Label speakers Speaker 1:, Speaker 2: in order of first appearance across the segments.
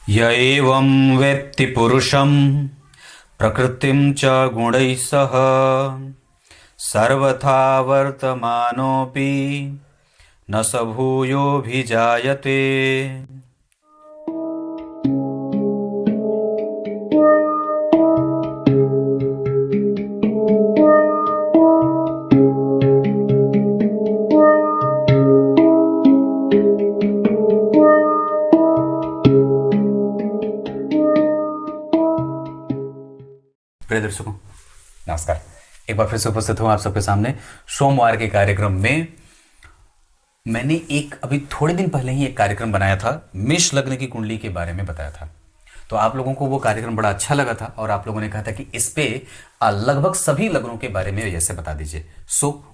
Speaker 1: य एवं वेत्ति पुरुषं प्रकृतिं च गुणैः सह सर्वथा वर्तमानोऽपि न स भूयोऽभिजायते। प्रिय दर्शकों नमस्कार, एक बार फिर से उपस्थित हूं आप सबके सामने सोमवार के कार्यक्रम में। मैंने अभी थोड़े दिन पहले ही एक कार्यक्रम बनाया था, मेष लग्न की कुंडली के बारे में बताया था। तो आप लोगों को वो कार्यक्रम बड़ा अच्छा लगा था और आप लोगों ने कहा था कि इस पे लगभग सभी लग्नों के बारे में जैसे बता दीजिए।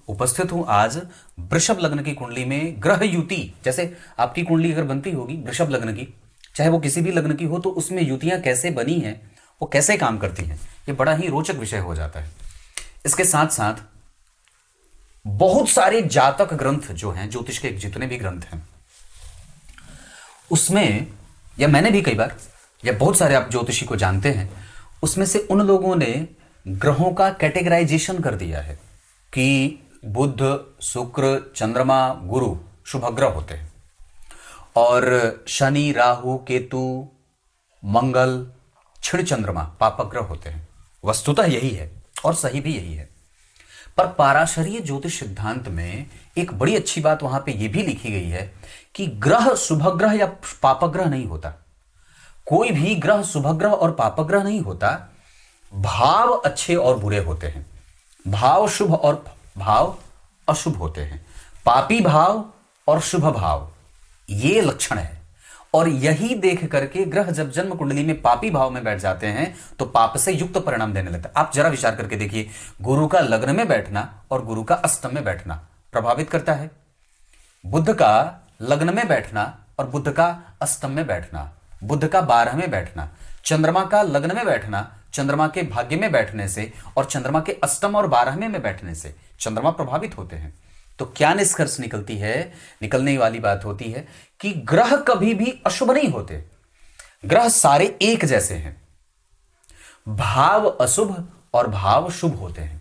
Speaker 1: उपस्थित हूं आज वृषभ लग्न की कुंडली में ग्रह युति। जैसे आपकी कुंडली अगर बनती होगी वृषभ लग्न की, चाहे वो किसी भी लग्न की हो, तो उसमें युतियां कैसे बनी हैं, वो कैसे काम करती हैं, ये बड़ा ही रोचक विषय हो जाता है। इसके साथ साथ बहुत सारे जातक ग्रंथ जो हैं, ज्योतिष के जितने भी ग्रंथ हैं उसमें, या मैंने भी कई बार, या बहुत सारे आप ज्योतिषी को जानते हैं, उसमें से उन लोगों ने ग्रहों का कैटेगराइजेशन कर दिया है कि बुध, शुक्र, चंद्रमा, गुरु शुभ ग्रह होते हैं और शनि, राहु, केतु, मंगल, क्षीण चंद्रमा पापक ग्रह होते हैं। वस्तुतः यही है और सही भी यही है। पर पाराशरीय ज्योतिष सिद्धांत में एक बड़ी अच्छी बात वहां पे यह भी लिखी गई है कि ग्रह शुभ ग्रह या पापक ग्रह नहीं होता। कोई भी ग्रह शुभ ग्रह और पापक ग्रह नहीं होता। भाव अच्छे और बुरे होते हैं, भाव शुभ और भाव अशुभ होते हैं, पापी भाव और शुभ भाव, ये लक्षण है। और यही देख करके ग्रह जब जन्म कुंडली में पापी भाव में बैठ जाते हैं तो पाप से युक्त परिणाम देने लगता है। आप जरा विचार करके देखिए, गुरु का लग्न में बैठना और गुरु का अष्टम में बैठना प्रभावित करता है। बुध का लग्न में बैठना और बुध का अष्टम में बैठना, बुध का 12 में बैठना, चंद्रमा का लग्न में बैठना, चंद्रमा के भाग्य में बैठने से और चंद्रमा के अष्टम और 12वें में बैठने से चंद्रमा प्रभावित होते हैं। तो क्या निष्कर्ष निकलने वाली बात होती है कि ग्रह कभी भी अशुभ नहीं होते। ग्रह सारे एक जैसे हैं, भाव अशुभ और भाव शुभ होते हैं।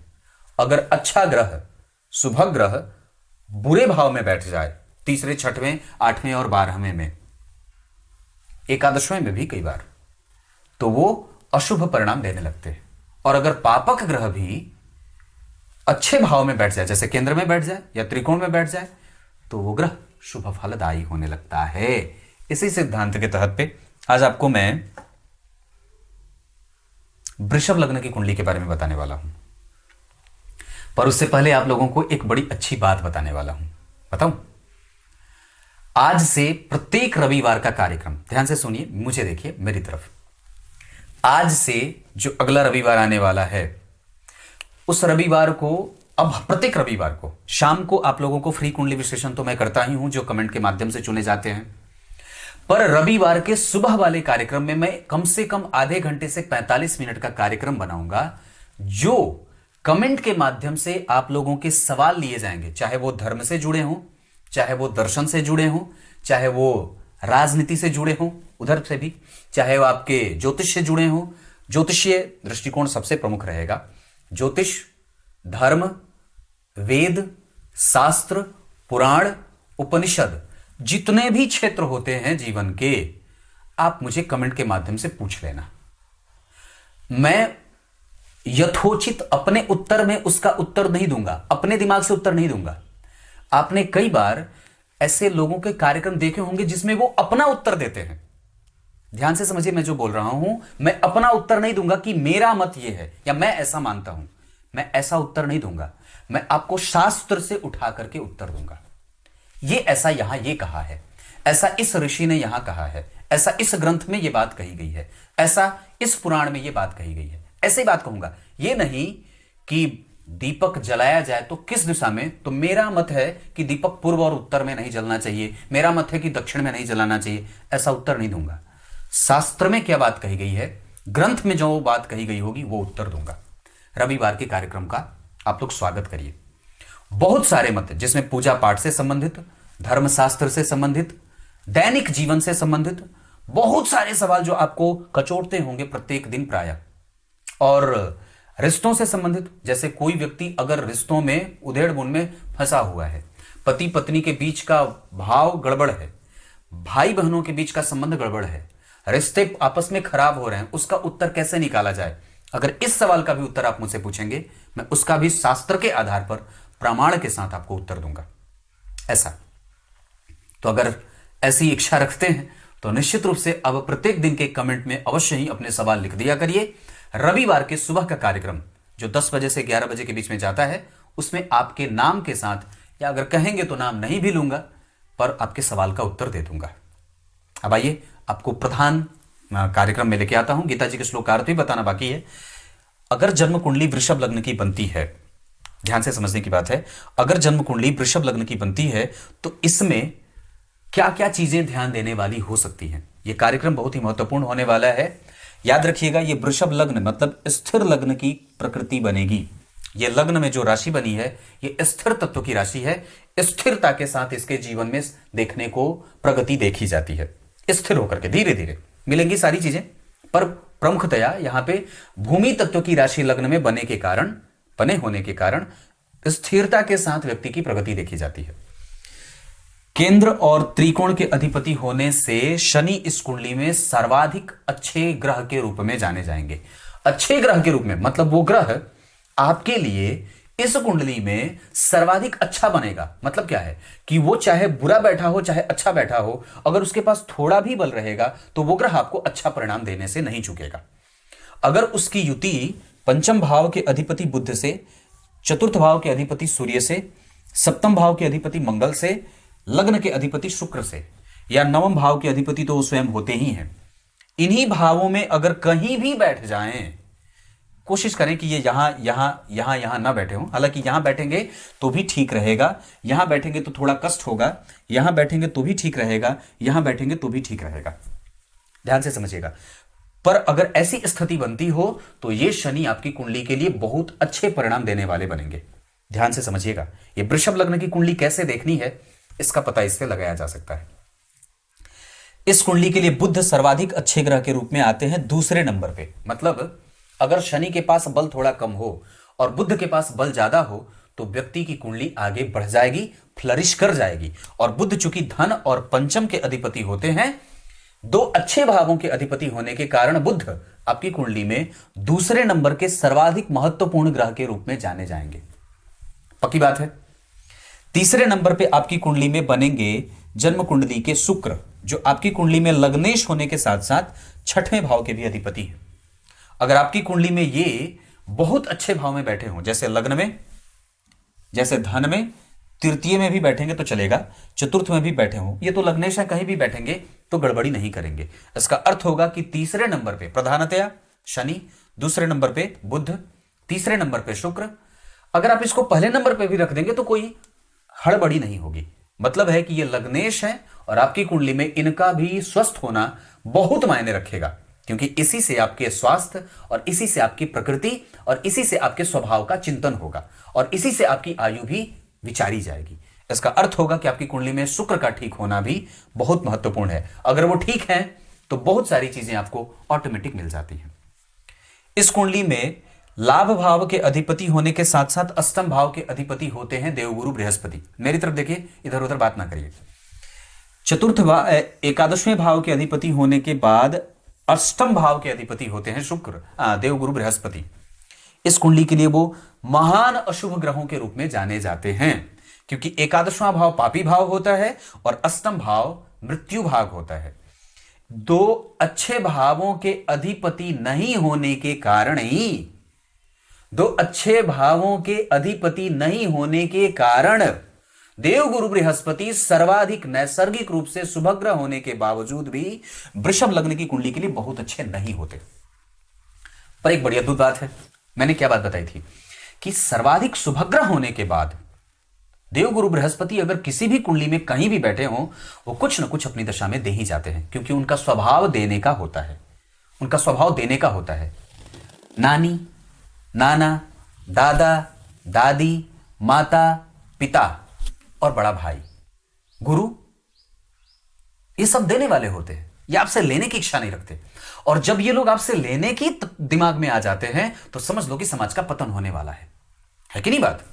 Speaker 1: अगर अच्छा ग्रह, शुभ ग्रह बुरे भाव में बैठ जाए, तीसरे, छठवें, 8वें और 12वें में, एकादशवें में भी कई बार, तो वो अशुभ परिणाम देने लगते हैं। और अगर पापक ग्रह भी अच्छे भाव में बैठ जाए, जैसे केंद्र में बैठ जाए या त्रिकोण में बैठ जाए, तो वो ग्रह शुभ फलदायी होने लगता है। इसी सिद्धांत के तहत पे आज आपको मैं वृषभ लग्न की कुंडली के बारे में बताने वाला हूं। पर उससे पहले आप लोगों को एक बड़ी अच्छी बात बताने वाला हूं। बताऊं? आज से प्रत्येक रविवार का कार्यक्रम, ध्यान से सुनिए, मुझे देखिए, मेरी तरफ। आज से जो अगला रविवार आने वाला है, उस रविवार को, अब प्रत्येक रविवार को शाम को आप लोगों को फ्री कुंडली विश्लेषण तो मैं करता ही हूं, जो कमेंट के माध्यम से चुने जाते हैं। पर रविवार के सुबह वाले कार्यक्रम में मैं कम से कम आधे घंटे से 45 मिनट का कार्यक्रम बनाऊंगा, जो कमेंट के माध्यम से आप लोगों के सवाल लिए जाएंगे, चाहे वो धर्म से जुड़े हों, चाहे वो दर्शन से जुड़े हों, चाहे वो राजनीति से जुड़े हों उधर से भी, चाहे वो आपके ज्योतिष से जुड़े हों। ज्योतिषीय दृष्टिकोण सबसे प्रमुख रहेगा। ज्योतिष, धर्म, वेद, शास्त्र, पुराण, उपनिषद, जितने भी क्षेत्र होते हैं जीवन के, आप मुझे कमेंट के माध्यम से पूछ लेना। मैं यथोचित अपने उत्तर में उसका उत्तर नहीं दूंगा, अपने दिमाग से उत्तर नहीं दूंगा। आपने कई बार ऐसे लोगों के कार्यक्रम देखे होंगे जिसमें वो अपना उत्तर देते हैं। ध्यान से समझिए मैं जो बोल रहा हूं, मैं अपना उत्तर नहीं दूंगा कि मेरा मत यह है या मैं ऐसा मानता हूं। मैं ऐसा उत्तर नहीं दूंगा, मैं आपको शास्त्र से उठा करके उत्तर दूंगा। ये ऐसा यहां ये कहा है, ऐसा इस ऋषि ने यहां कहा है, ऐसा इस ग्रंथ में यह बात कही गई है, ऐसा इस पुराण में यह बात कही गई है, ऐसे ही बात कहूंगा। यह नहीं कि दीपक जलाया जाए तो किस दिशा में, तो मेरा मत है कि दीपक पूर्व और उत्तर में नहीं जलना चाहिए, मेरा मत है कि दक्षिण में नहीं जलाना चाहिए, ऐसा उत्तर नहीं दूंगा। शास्त्र में क्या बात कही गई है, ग्रंथ में जो बात कही गई होगी वो उत्तर दूंगा। रविवार के कार्यक्रम का आप लोग स्वागत करिए। बहुत सारे मत, जिसमें पूजा पाठ से संबंधित, धर्मशास्त्र से संबंधित, दैनिक जीवन से संबंधित बहुत सारे सवाल जो आपको कचोटते होंगे प्रत्येक दिन प्रायः। और रिश्तों से संबंधित, जैसे कोई व्यक्ति अगर रिश्तों में उधेड़ बुन में फंसा हुआ है, पति पत्नी के बीच का भाव गड़बड़ है, भाई बहनों के बीच का संबंध गड़बड़ है, रिश्ते आपस में खराब हो रहे हैं, उसका उत्तर कैसे निकाला जाए, अगर इस सवाल का भी उत्तर आप मुझसे पूछेंगे, मैं उसका भी शास्त्र के आधार पर प्रमाण के साथ आपको उत्तर दूंगा। ऐसा तो अगर ऐसी इच्छा रखते हैं तो निश्चित रूप से अब प्रत्येक दिन के कमेंट में अवश्य ही अपने सवाल लिख दिया करिए। रविवार के सुबह का कार्यक्रम जो 10 बजे से 11 बजे के बीच में जाता है, उसमें आपके नाम के साथ, या अगर कहेंगे तो नाम नहीं भी लूंगा, पर आपके सवाल का उत्तर दे दूंगा। अब आइए आपको प्रधान कार्यक्रम में लेके आता हूं। गीता जी के श्लोकार्थ भी बताना बाकी है। अगर जन्म कुंडली वृषभ लग्न की बनती है, ध्यान से समझने की बात है, अगर जन्म कुंडली वृषभ लग्न की बनती है तो इसमें क्या क्या चीजें ध्यान देने वाली हो सकती हैं। यह कार्यक्रम बहुत ही महत्वपूर्ण होने वाला है। याद रखिएगा, यह वृषभ लग्न मतलब स्थिर लग्न की प्रकृति बनेगी। यह लग्न में जो राशि बनी है, यह स्थिर तत्व की राशि है। स्थिरता के साथ इसके जीवन में देखने को प्रगति देखी जाती है। स्थिर होकर के धीरे धीरे मिलेंगी सारी चीजें, पर प्रमुखतया यहां पे भूमि तत्व की राशि लग्न में बने होने के कारण स्थिरता के साथ व्यक्ति की प्रगति देखी जाती है। केंद्र और त्रिकोण के अधिपति होने से शनि इस कुंडली में सर्वाधिक अच्छे ग्रह के रूप में जाने जाएंगे। अच्छे ग्रह के रूप में मतलब वो ग्रह आपके लिए इस कुंडली में सर्वाधिक अच्छा बनेगा। मतलब क्या है कि वो चाहे बुरा बैठा हो चाहे अच्छा बैठा हो, अगर उसके पास थोड़ा भी बल रहेगा तो वो ग्रह आपको अच्छा परिणाम देने से नहीं चूकेगा। अगर उसकी युति पंचम भाव के अधिपति बुध से, चतुर्थ भाव के अधिपति सूर्य से, सप्तम भाव के अधिपति मंगल से, लग्न के अधिपति शुक्र से, या नवम भाव के अधिपति तो स्वयं होते ही हैं, इन्हीं भावों में अगर कहीं भी बैठ जाएं, कोशिश करें कि ये यहां ना बैठे हों। हालांकि यहां बैठेंगे तो भी ठीक रहेगा, यहां बैठेंगे तो थोड़ा कष्ट होगा, यहां बैठेंगे तो भी ठीक रहेगा, यहां बैठेंगे तो भी ठीक रहेगा। ध्यान से समझिएगा। पर अगर ऐसी स्थिति बनती हो तो ये शनि आपकी कुंडली के लिए बहुत अच्छे परिणाम देने वाले बनेंगे। ध्यान से समझिएगा। ये वृषभ लग्न की कुंडली कैसे देखनी है, इसका पता इससे लगाया जा सकता है। इस कुंडली के लिए बुध सर्वाधिक अच्छे ग्रह के रूप में आते हैं दूसरे नंबर पे। मतलब अगर शनि के पास बल थोड़ा कम हो और बुध के पास बल ज्यादा हो तो व्यक्ति की कुंडली आगे बढ़ जाएगी, फ्लरिश कर जाएगी। और बुध चूंकि धन और पंचम के अधिपति होते हैं, दो अच्छे भावों के अधिपति होने के कारण बुध आपकी कुंडली में दूसरे नंबर के सर्वाधिक महत्वपूर्ण ग्रह के रूप में जाने जाएंगे। पक्की बात है। तीसरे नंबर पे आपकी कुंडली में बनेंगे जन्म कुंडली के शुक्र, जो आपकी कुंडली में लग्नेश होने के साथ साथ छठवें भाव के भी अधिपति हैं। अगर आपकी कुंडली में ये बहुत अच्छे भाव में बैठे हों, जैसे लग्न में, जैसे धन में, तृतीय में भी बैठेंगे तो चलेगा, चतुर्थ में भी बैठे हों, ये तो लग्नेश है, कहीं भी बैठेंगे तो गड़बड़ी नहीं करेंगे। इसका अर्थ होगा कि तीसरे नंबर पे प्रधानतया शनि, दूसरे नंबर पे बुध, तीसरे नंबर पे शुक्र। अगर आप इसको पहले नंबर पे भी रख देंगे तो कोई हड़बड़ी नहीं होगी। मतलब है कि ये लग्नेश है और आपकी कुंडली में इनका भी स्वस्थ होना बहुत मायने रखेगा, क्योंकि इसी से आपके स्वास्थ्य और इसी से आपकी प्रकृति और इसी से आपके स्वभाव का चिंतन होगा और इसी से आपकी आयु भी विचारी जाएगी। इसका अर्थ होगा कि आपकी कुंडली में शुक्र का ठीक होना भी बहुत महत्वपूर्ण है। अगर वो ठीक है तो बहुत सारी चीजें आपको ऑटोमेटिक मिल जाती हैं। इस कुंडली में लाभ भाव के अधिपति होने के साथ साथ अष्टम भाव के अधिपति होते हैं देवगुरु बृहस्पति। मेरी तरफ देखिए, इधर उधर बात ना करिए। चतुर्थ भाव, एकादशवें भाव के अधिपति होने के बाद अष्टम भाव के अधिपति होते हैं शुक्र, देवगुरु बृहस्पति। इस कुंडली के लिए वो महान अशुभ ग्रहों के रूप में जाने जाते हैं, क्योंकि एकादशवां भाव पापी भाव होता है और अष्टम भाव मृत्यु भाग होता है। दो अच्छे भावों के अधिपति नहीं होने के कारण ही, दो अच्छे भावों के अधिपति नहीं होने के कारण देवगुरु बृहस्पति सर्वाधिक नैसर्गिक रूप से शुभग्रह होने के बावजूद भी वृषभ लग्न की कुंडली के लिए बहुत अच्छे नहीं होते। पर एक बड़ी अद्भुत बात है, मैंने क्या बात बताई थी कि सर्वाधिक शुभग्रह होने के बाद देवगुरु बृहस्पति अगर किसी भी कुंडली में कहीं भी बैठे हों, वो कुछ ना कुछ अपनी दशा में दे ही जाते हैं, क्योंकि उनका स्वभाव देने का होता है। उनका स्वभाव देने का होता है। नानी, नाना, दादा, दादी, माता, पिता और बड़ा भाई, गुरु, ये सब देने वाले होते हैं। ये आपसे लेने की इच्छा नहीं रखते। और जब ये लोग आपसे लेने की दिमाग में आ जाते हैं तो समझ लो कि समाज का पतन होने वाला है कि नहीं बात?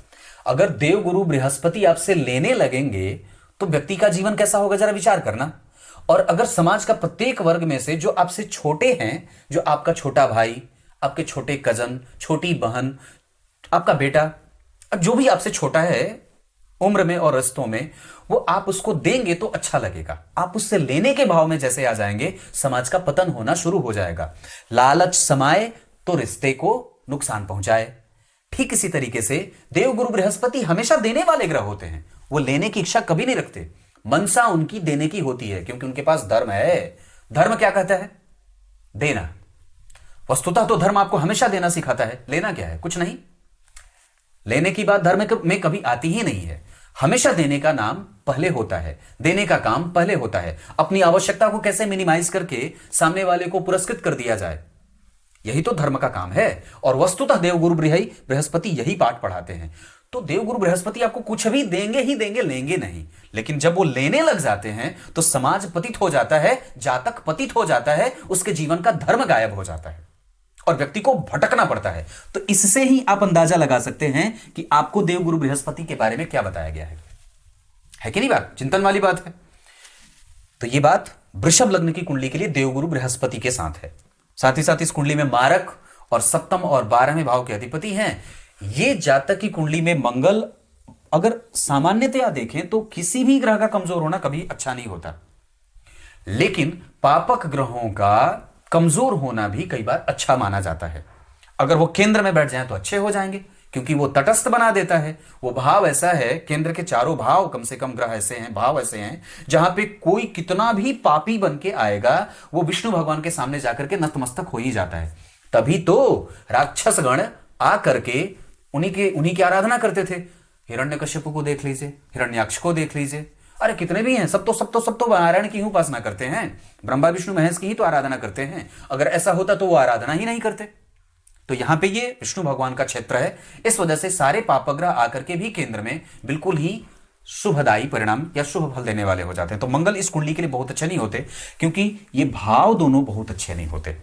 Speaker 1: अगर देवगुरु बृहस्पति आपसे लेने लगेंगे तो व्यक्ति का जीवन कैसा होगा, जरा विचार करना। और अगर समाज का प्रत्येक वर्ग में से जो आपसे छोटे हैं, जो आपका छोटा भाई, आपके छोटे कजन, छोटी बहन, आपका बेटा, जो भी आपसे छोटा है उम्र में और रिश्तों में, वो आप उसको देंगे तो अच्छा लगेगा। आप उससे लेने के भाव में जैसे आ जाएंगे, समाज का पतन होना शुरू हो जाएगा। लालच समाए तो रिश्ते को नुकसान पहुंचाए। ठीक इसी तरीके से देवगुरु बृहस्पति हमेशा देने वाले ग्रह होते हैं, वो लेने की इच्छा कभी नहीं रखते। मनसा उनकी देने की होती है क्योंकि उनके पास धर्म है। धर्म क्या कहता है? देना। वस्तुतः तो धर्म आपको हमेशा देना सिखाता है, लेना क्या है? कुछ नहीं। लेने की बात धर्म में कभी आती ही नहीं है। हमेशा देने का नाम पहले होता है, देने का काम पहले होता है। अपनी आवश्यकता को कैसे मिनिमाइज करके सामने वाले को पुरस्कृत कर दिया जाए, यही तो धर्म का काम है। और वस्तुतः देवगुरु बृहस्पति यही पाठ पढ़ाते हैं। तो देवगुरु बृहस्पति आपको कुछ भी देंगे ही देंगे, लेंगे नहीं। लेकिन जब वो लेने लग जाते हैं तो समाज पतित हो जाता है, जातक पतित हो जाता है, उसके जीवन का धर्म गायब हो जाता है और व्यक्ति को भटकना पड़ता है। तो इससे ही आप अंदाजा लगा सकते हैं कि आपको देवगुरु बृहस्पति के बारे में क्या बताया गया है कि नहीं बात? चिंतन वाली बात है। तो ये बात वृषभ लग्न की कुंडली के लिए देवगुरु बृहस्पति के साथ है। साथ ही साथ इस कुंडली में मारक और सप्तम और 12वें भाव के अधिपति हैं। ये जातक की कुंडली में मंगल अगर सामान्यतया देखें तो किसी भी ग्रह का कमजोर होना कभी अच्छा नहीं होता, लेकिन पापक ग्रहों का कमजोर होना भी कई बार अच्छा माना जाता है। अगर वो केंद्र में बैठ जाए तो अच्छे हो जाएंगे क्योंकि वो तटस्थ बना देता है। वो भाव ऐसा है, केंद्र के चारों भाव, कम से कम ग्रह ऐसे हैं, भाव ऐसे हैं जहां पे कोई कितना भी पापी बन के आएगा वो विष्णु भगवान के सामने जाकर के नतमस्तक हो ही जाता है। तभी तो राक्षस गण आ करके उन्हीं की आराधना करते थे। हिरण्यकश्यप को देख लीजिए, हिरण्याक्ष को देख लीजिए, अरे कितने भी हैं, सब तो नारायण की ही उपासना करते हैं, ब्रह्मा विष्णु महेश की ही तो आराधना करते हैं। अगर ऐसा होता तो वो आराधना ही नहीं करते। तो यहां पे ये विष्णु भगवान का क्षेत्र है, इस वजह से सारे पापग्रह आकर के भी केंद्र में बिल्कुल ही शुभदायी परिणाम या शुभ फल देने वाले हो जाते हैं। तो मंगल इस कुंडली के लिए बहुत अच्छे नहीं होते क्योंकि ये भाव दोनों बहुत अच्छे नहीं होते।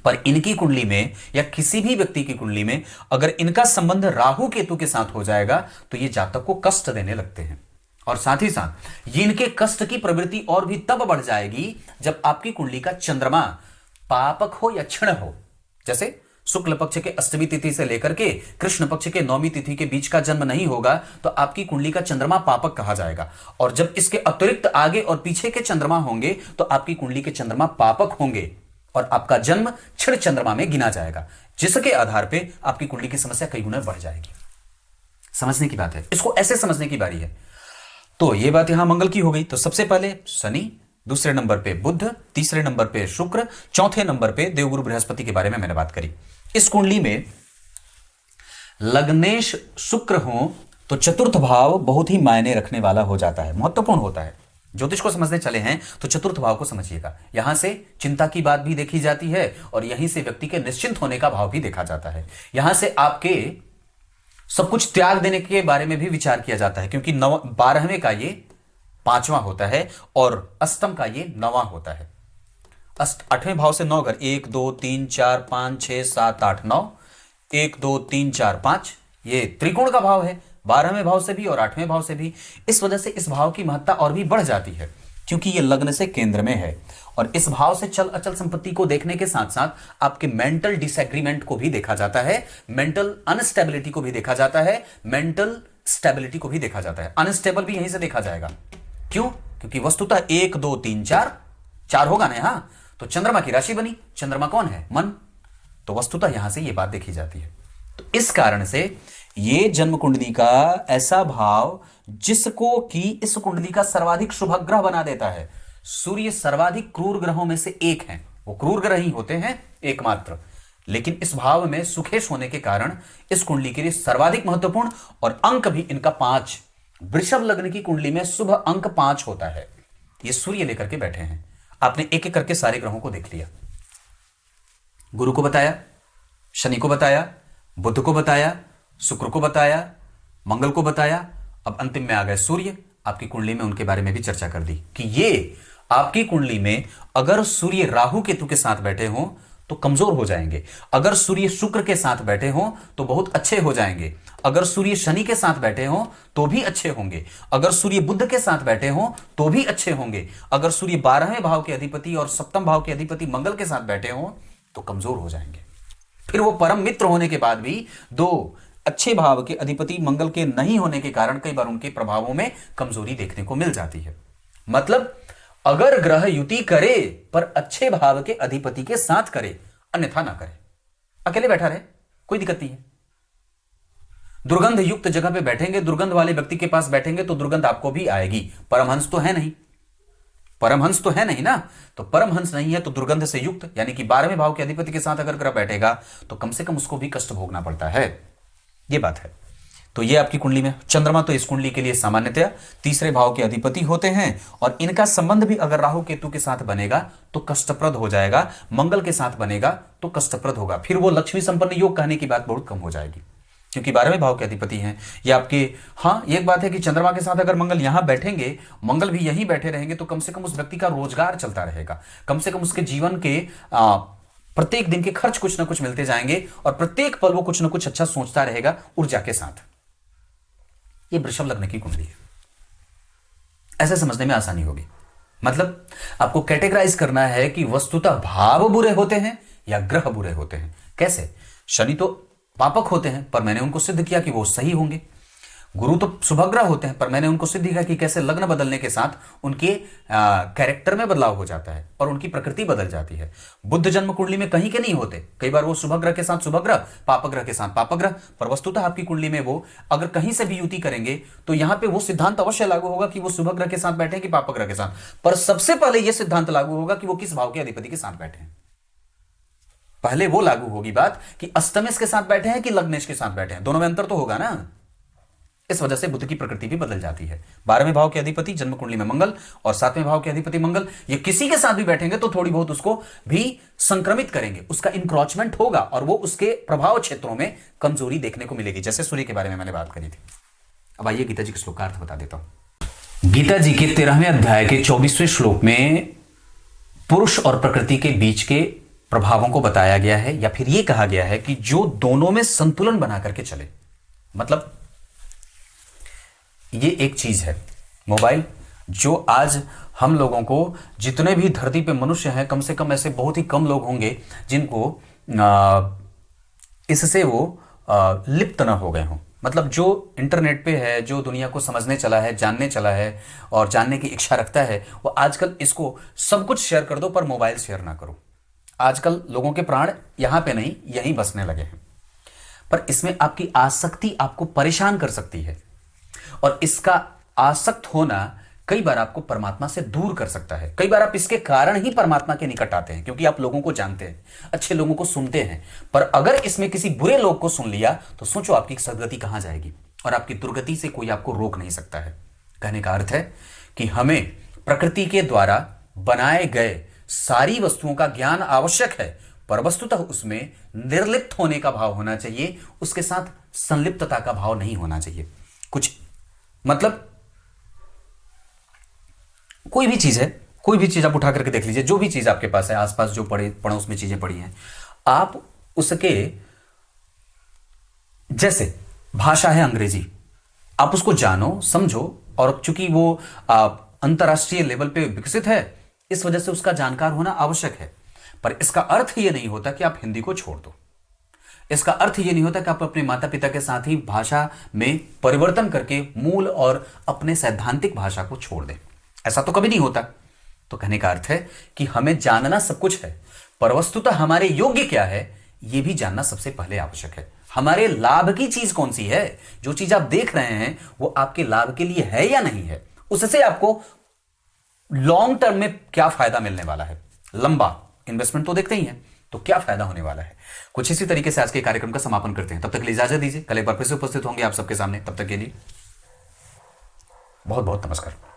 Speaker 1: पर इनकी कुंडली में या किसी भी व्यक्ति की कुंडली में अगर इनका संबंध राहु केतु के साथ हो जाएगा तो ये जातक को कष्ट देने लगते हैं। और साथ ही साथ ये इनके कष्ट की प्रवृत्ति और भी तब बढ़ जाएगी जब आपकी कुंडली का चंद्रमा पापक हो या क्षण हो। जैसे शुक्ल पक्ष के अष्टमी तिथि से लेकर के कृष्ण पक्ष के नौमी तिथि के बीच का जन्म नहीं होगा तो आपकी कुंडली का चंद्रमा पापक कहा जाएगा। और जब इसके अतिरिक्त आगे और पीछे के चंद्रमा होंगे तो आपकी कुंडली के चंद्रमा पापक होंगे और आपका जन्म क्षण चंद्रमा में गिना जाएगा, जिसके आधार पे आपकी कुंडली की समस्या कई गुना बढ़ जाएगी। समझने की बात है, इसको ऐसे समझने की बारी है। तो ये बात यहां मंगल की हो गई। तो सबसे पहले शनि, दूसरे नंबर पे बुध, तीसरे नंबर पे शुक्र, चौथे नंबर पे देवगुरु बृहस्पति के बारे में मैंने बात करी। इस कुंडली में लग्नेश शुक्र हो तो चतुर्थ भाव बहुत ही मायने रखने वाला हो जाता है, महत्वपूर्ण होता है। ज्योतिष को समझने चले हैं तो चतुर्थ भाव को समझिएगा। यहां से चिंता की बात भी देखी जाती है और यहीं से व्यक्ति के निश्चिंत होने का भाव भी देखा जाता है। यहां से आपके सब कुछ त्याग देने के बारे में भी विचार किया जाता है क्योंकि 12वें का ये 5वां होता है और अष्टम का ये 9वां होता है। 8वें भाव से 9 घर, 1 2 3 4 5 6 7 8 9, 1 2 3 4 5 ये त्रिकोण का भाव है, 12वें भाव से भी और 8वें भाव से भी। इस वजह से इस भाव की महत्ता और भी बढ़ जाती है क्योंकि ये लग्न से केंद्र में है और इस भाव से चल अचल संपत्ति को देखने के साथ साथ आपके मेंटल डिसएग्रीमेंट को भी देखा जाता है, मेंटल अनस्टेबिलिटी को भी देखा जाता है, मेंटल स्टेबिलिटी को भी देखा जाता है। अनस्टेबल भी यहीं से देखा जाएगा। क्यों? क्योंकि वस्तुतः 1 2 3 4 होगा ना यहां, तो चंद्रमा की राशि बनी। चंद्रमा कौन है? मन। तो वस्तुतः यहां से यह बात देखी जाती है। तो इस कारण से ये जन्म कुंडली का ऐसा भाव जिसको कि इस कुंडली का सर्वाधिक शुभ ग्रह बना देता है। सूर्य सर्वाधिक क्रूर ग्रहों में से एक है, वो क्रूर ग्रह ही होते हैं एकमात्र, लेकिन इस भाव में सुखेश होने के कारण इस कुंडली के लिए सर्वाधिक महत्वपूर्ण और अंक भी इनका 5। वृषभ लग्न की कुंडली में शुभ अंक 5 होता है। ये सूर्य लेकर के बैठे हैं। आपने एक एक करके सारे ग्रहों को देख लिया, गुरु को बताया, शनि को बताया, बुध को बताया, शुक्र को बताया, मंगल को बताया, अब अंतिम में आ गए सूर्य। आपकी कुंडली में उनके बारे में भी चर्चा कर दी कि ये आपकी कुंडली में अगर सूर्य राहु केतु के साथ बैठे हों तो कमजोर हो जाएंगे, अगर सूर्य शुक्र के साथ बैठे हों तो बहुत अच्छे हो जाएंगे, अगर सूर्य शनि के साथ बैठे हों तो भी अच्छे होंगे, अगर सूर्य बुध के साथ बैठे हों तो भी अच्छे होंगे, अगर सूर्य 12वें भाव के अधिपति और सप्तम भाव के अधिपति मंगल के साथ बैठे हों तो कमजोर हो जाएंगे। फिर वो परम मित्र होने के बाद भी दो अच्छे भाव के अधिपति मंगल के नहीं होने के कारण कई बार उनके प्रभावों में कमजोरी देखने को मिल जाती है। मतलब अगर ग्रह युति करे पर अच्छे भाव के अधिपति के साथ करे, अन्यथा ना करे। अकेले बैठा रहे कोई दिक्कत नहीं है। दुर्गंध युक्त जगह पे बैठेंगे, दुर्गंध वाले व्यक्ति के पास बैठेंगे तो दुर्गंध आपको भी आएगी। परमहंस तो है नहीं, परमहंस तो है नहीं ना, तो परमहंस नहीं है तो दुर्गंध से युक्त, यानी कि 12वें भाव के अधिपति के साथ अगर ग्रह बैठेगा तो कम से कम उसको भी कष्ट भोगना पड़ता है। ये बात है। तो ये आपकी कुंडली में चंद्रमा तो इस कुंडली के लिए सामान्यतया तीसरे भाव के अधिपति होते हैं और इनका संबंध भी अगर राहु केतु के साथ बनेगा तो कष्टप्रद हो जाएगा, मंगल के साथ बनेगा तो कष्टप्रद होगा। फिर वो लक्ष्मी संपन्न योग कहने की बात बहुत कम हो जाएगी, क्योंकि 12वें भाव के अधिपति हैं ये आपके। हाँ, एक बात है कि चंद्रमा के साथ अगर मंगल यहां बैठेंगे, मंगल भी यहीं बैठे रहेंगे तो कम से कम उस व्यक्ति का रोजगार चलता रहेगा, कम से कम उसके जीवन के प्रत्येक दिन के खर्च कुछ ना कुछ मिलते जाएंगे और प्रत्येक पल वो कुछ ना कुछ अच्छा सोचता रहेगा ऊर्जा के साथ। ये वृषभ लग्न की कुंडली है। ऐसे समझने में आसानी होगी। मतलब आपको कैटेगराइज करना है कि वस्तुतः भाव बुरे होते हैं या ग्रह बुरे होते हैं। कैसे? शनि तो पापक होते हैं पर मैंने उनको सिद्ध किया कि वो सही होंगे। गुरु तो शुभग्रह होते हैं पर मैंने उनको सिद्ध किया कि कैसे लग्न बदलने के साथ उनके कैरेक्टर में बदलाव हो जाता है और उनकी प्रकृति बदल जाती है। बुध जन्म कुंडली में कहीं के नहीं होते, कई बार वो शुभग्रह के साथ शुभग्रह, पापग्रह के साथ पापग्रह, पर वस्तुतः आपकी कुंडली में वो अगर कहीं से भी युति करेंगे तो यहां पे वो सिद्धांत अवश्य लागू होगा कि वो शुभग्रह के साथ बैठे कि पापग्रह के साथ, पर सबसे पहले यह सिद्धांत लागू होगा कि वो किस भाव के अधिपति के साथ बैठे हैं। पहले वो लागू होगी बात कि अष्टमेश के साथ बैठे हैं कि लग्नेश के साथ बैठे हैं, दोनों में अंतर तो होगा ना। इस वजह से बुध की प्रकृति भी बदल जाती है। 12वें भाव के अधिपति जन्म कुंडली में मंगल और 7वें भाव के अधिपति मंगल, ये किसी के साथ भी बैठेंगे तो थोड़ी बहुत उसको भी संक्रमित करेंगे, उसका इंक्रोचमेंट होगा और वो उसके प्रभाव क्षेत्रों में कमजोरी देखने को मिलेगी। जैसे सूर्य के बारे में मैंने बात करी थी। अब आइए गीता जी के श्लोक का अर्थ बता देता हूं। गीता जी के 13वें अध्याय के 24वें श्लोक में पुरुष और प्रकृति के बीच के प्रभावों को बताया गया है, या फिर यह कहा गया है कि जो दोनों में संतुलन बना करके चले। मतलब ये एक चीज है मोबाइल, जो आज हम लोगों को, जितने भी धरती पे मनुष्य हैं, कम से कम ऐसे बहुत ही कम लोग होंगे जिनको इससे वो लिप्त ना हो गए हों। मतलब जो इंटरनेट पे है, जो दुनिया को समझने चला है, जानने चला है और जानने की इच्छा रखता है, वो आजकल इसको सब कुछ शेयर कर दो पर मोबाइल शेयर ना करो। आजकल लोगों के प्राण यहां पे नहीं, यहीं बसने लगे हैं, पर इसमें आपकी आसक्ति आपको परेशान कर सकती है और इसका आसक्त होना कई बार आपको परमात्मा से दूर कर सकता है। कई बार आप इसके कारण ही परमात्मा के निकट आते हैं, क्योंकि आप लोगों को जानते हैं, अच्छे लोगों को सुनते हैं, पर अगर इसमें किसी बुरे लोग को सुन लिया तो सोचो आपकी सदगति कहां जाएगी, और आपकी दुर्गति से कोई आपको रोक नहीं सकता है। कहने का अर्थ है कि हमें प्रकृति के द्वारा बनाए गए सारी वस्तुओं का ज्ञान आवश्यक है, पर वस्तुतः उसमें निर्लिप्त होने का भाव होना चाहिए, उसके साथ संलिप्तता का भाव नहीं होना चाहिए। कुछ मतलब कोई भी चीज है, कोई भी चीज आप उठा करके देख लीजिए, जो भी चीज आपके पास है, आसपास जो पड़ोस में चीजें पड़ी हैं, आप उसके, जैसे भाषा है अंग्रेजी, आप उसको जानो, समझो, और चूंकि वो अंतरराष्ट्रीय लेवल पे विकसित है, इस वजह से उसका जानकार होना आवश्यक है। पर इसका अर्थ यह नहीं होता कि आप हिंदी को छोड़ दो। इसका अर्थ यह नहीं होता कि आप अपने माता पिता के साथ ही भाषा में परिवर्तन करके मूल और अपने सैद्धांतिक भाषा को छोड़ दें। ऐसा तो कभी नहीं होता। तो कहने का अर्थ है कि हमें जानना सब कुछ है, पर वस्तुतः हमारे योग्य क्या है यह भी जानना सबसे पहले आवश्यक है। हमारे लाभ की चीज कौन सी है, जो चीज आप देख रहे हैं वो आपके लाभ के लिए है या नहीं है, उससे आपको लॉन्ग टर्म में क्या फायदा मिलने वाला है। लंबा इन्वेस्टमेंट तो देखते ही हैं, तो क्या फायदा होने वाला है। कुछ इसी तरीके से आज के कार्यक्रम का समापन करते हैं। तब तक के लिए इजाजत दीजिए, कल एक बार फिर से उपस्थित होंगे आप सबके सामने। तब तक के लिए बहुत बहुत नमस्कार।